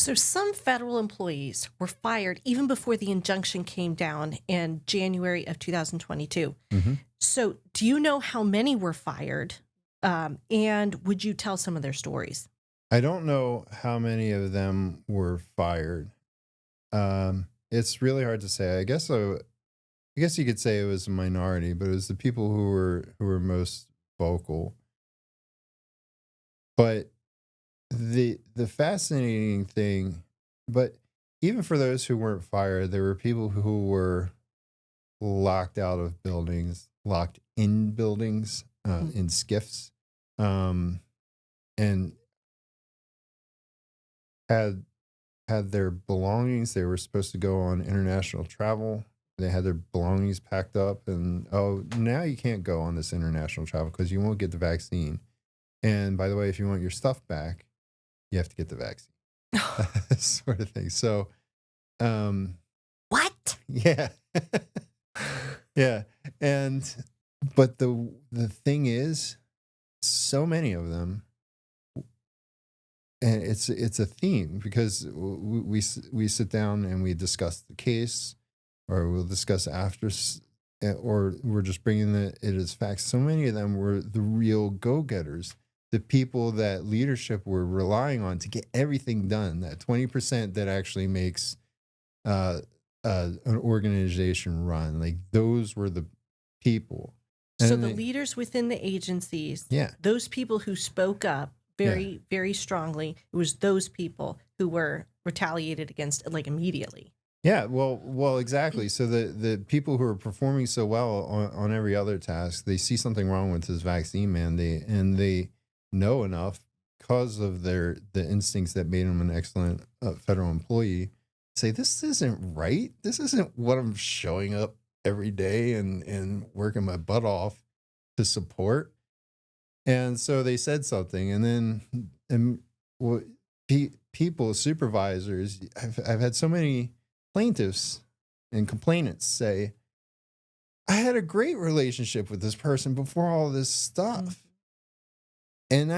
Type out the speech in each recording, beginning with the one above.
So some federal employees were fired even before the injunction came down in January of 2022. Mm-hmm. So do you know how many were fired? And would you tell some of their stories? I don't know how many of them were fired. It's really hard to say. I guess you could say it was a minority, but it was the people who were most vocal. But the fascinating thing, but even for those who weren't fired, there were people who were locked out of buildings, locked in buildings, in skiffs, um, and had their belongings. They were supposed to go on international travel. They had their belongings packed up, and now you can't go on this international travel because you won't get the vaccine. And by the way, if you want your stuff back, you have to get the vaccine. Sort of thing. So, What? yeah, yeah, but the thing is, so many of them, and it's a theme because we sit down and we discuss the case, or we'll discuss after, or we're just bringing it as facts. So many of them were the real go-getters, the people that leadership were relying on to get everything done. That 20% that actually makes an organization run. Like those were the people. And So the leaders within the agencies, yeah, those people who spoke up very, very strongly, it was those people who were retaliated against like immediately. yeah, well, exactly. So the people who are performing so well on every other task, they see something wrong with this vaccine mandate, and they know enough because of the instincts that made them an excellent federal employee. Say this isn't right. This isn't what I'm showing up every day and working my butt off to support. And so they said something, and then people, supervisors, I've had so many plaintiffs and complainants say, I had a great relationship with this person before all this stuff. And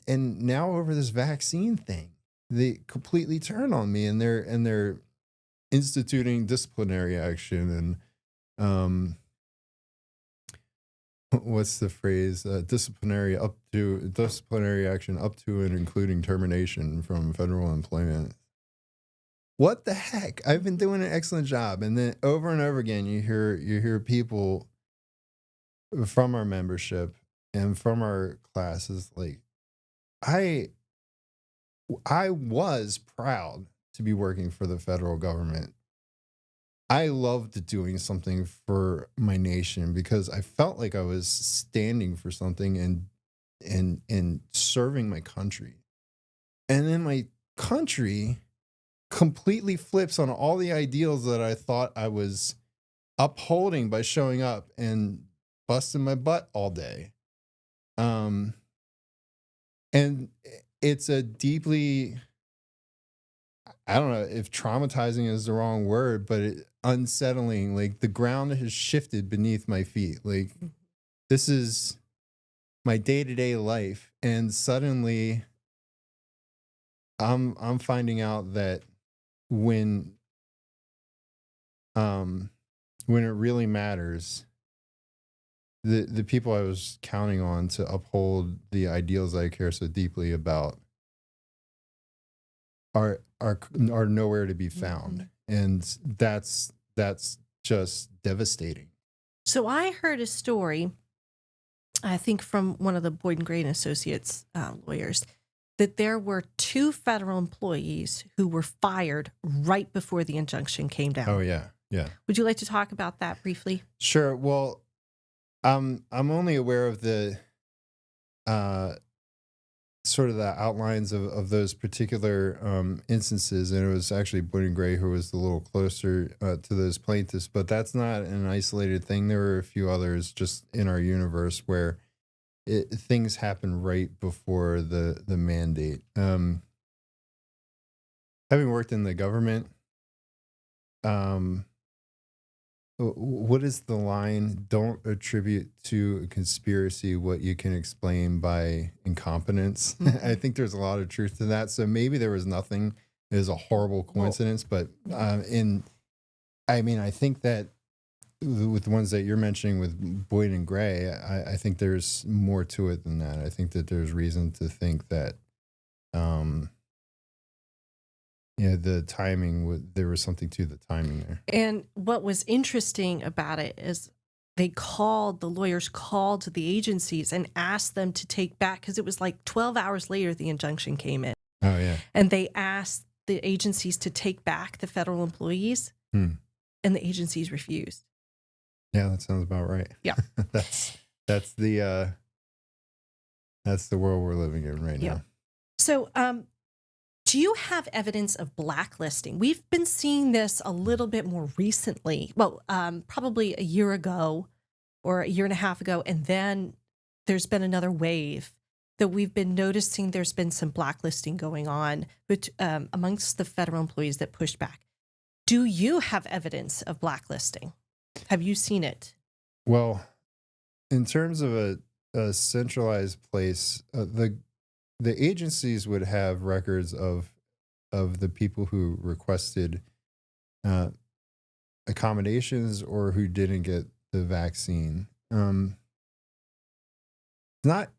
now over this vaccine thing, they completely turn on me, and they're instituting disciplinary action and what's the phrase? Disciplinary action up to and including termination from federal employment. What the heck? I've been doing an excellent job, and then over and over again, you hear people from our membership and from our classes like, I was proud to be working for the federal government. I loved doing something for my nation because I felt like I was standing for something and serving my country. And then my country completely flips on all the ideals that I thought I was upholding by showing up and busting my butt all day. And it's a deeply, I don't know if traumatizing is the wrong word, but unsettling. Like the ground has shifted beneath my feet. Like this is my day-to-day life, and suddenly I'm finding out that when it really matters, the people I was counting on to uphold the ideals I care so deeply about are nowhere to be found. And that's just devastating. So I heard a story, I think from one of the Boyd and Gray and Associates lawyers, that there were 2 federal employees who were fired right before the injunction came down. Oh yeah. Would you like to talk about that briefly? Sure. Well, I'm only aware of the sort of the outlines of those particular instances, and it was actually Boyd and Gray who was a little closer to those plaintiffs. But that's not an isolated thing. There were a few others just in our universe where things happen right before the mandate. Having worked in the government, what is the line? Don't attribute to a conspiracy what you can explain by incompetence. I think there's a lot of truth to that. So maybe there was nothing is a horrible coincidence. But I think that with the ones that you're mentioning with Boyd and Gray, I think there's more to it than that. I think that there's reason to think that, the timing, there was something to the timing there. And what was interesting about it is the lawyers called the agencies and asked them to take back, because it was like 12 hours later the injunction came in. Oh, yeah. And they asked the agencies to take back the federal employees, and the agencies refused. Yeah, that sounds about right. Yeah. that's the world we're living in right now. So, do you have evidence of blacklisting? We've been seeing this a little bit more recently. Well, probably a year ago or a year and a half ago. And then there's been another wave that we've been noticing. There's been some blacklisting going on amongst the federal employees that pushed back. Do you have evidence of blacklisting? Have you seen it? Well, in terms of a centralized place, the agencies would have records of the people who requested accommodations or who didn't get the vaccine. Not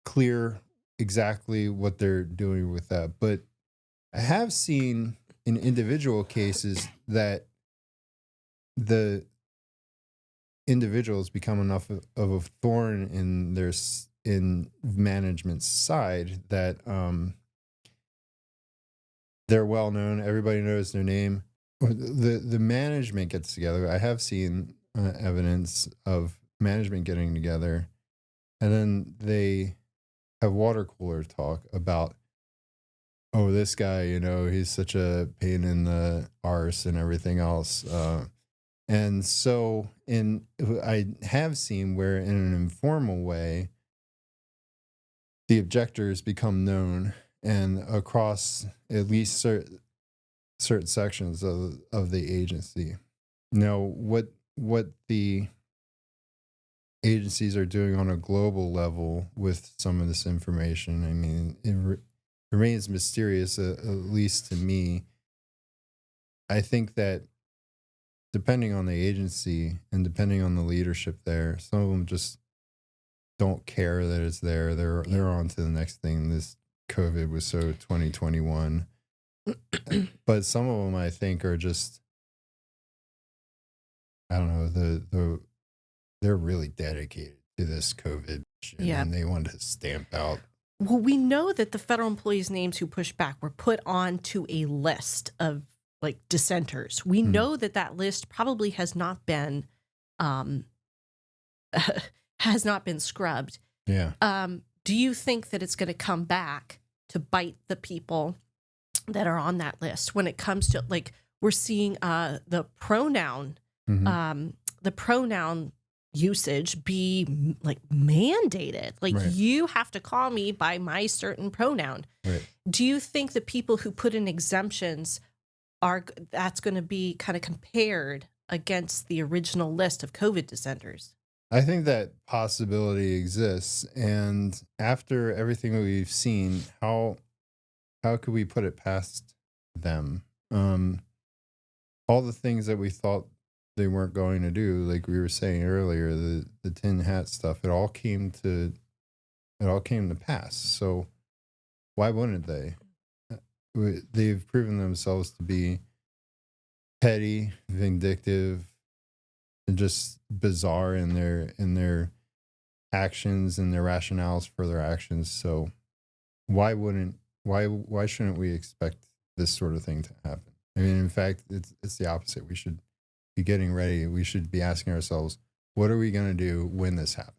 clear exactly what they're doing with that, but I have seen in individual cases that the individuals become enough of a thorn in management's side that they're well known. Everybody knows their name. The management gets together. I have seen evidence of management getting together, and then they have water cooler talk about, oh, this guy, he's such a pain in the arse and everything else. And so I have seen where in an informal way, the objectors become known, and across at least certain sections of the agency. Now, what the agencies are doing on a global level with some of this information, I mean, it remains mysterious, at least to me. I think that depending on the agency and depending on the leadership there, some of them just don't care that it's there. They're on to the next thing. This COVID was so 2021. But some of them, I think, are just, I don't know, they're really dedicated to this COVID shit, and they want to stamp out. Well, we know that the federal employees' names who pushed back were put onto a list of like dissenters. We know that list probably has not been scrubbed. Yeah. Do you think that it's going to come back to bite the people that are on that list when it comes to, like, we're seeing the pronoun usage be like mandated, like you have to call me by my certain pronoun. Right. Do you think the people who put in exemptions that's going to be kind of compared against the original list of COVID dissenters? I think that possibility exists, and after everything that we've seen, how could we put it past them? All the things that we thought they weren't going to do, like we were saying earlier, the tin hat stuff, it all came to pass. So why wouldn't they? They've proven themselves to be petty, vindictive, and just bizarre in their actions and their rationales for their actions. So why shouldn't we expect this sort of thing to happen? I mean, in fact, it's the opposite. We should be getting ready. We should be asking ourselves, what are we going to do when this happens?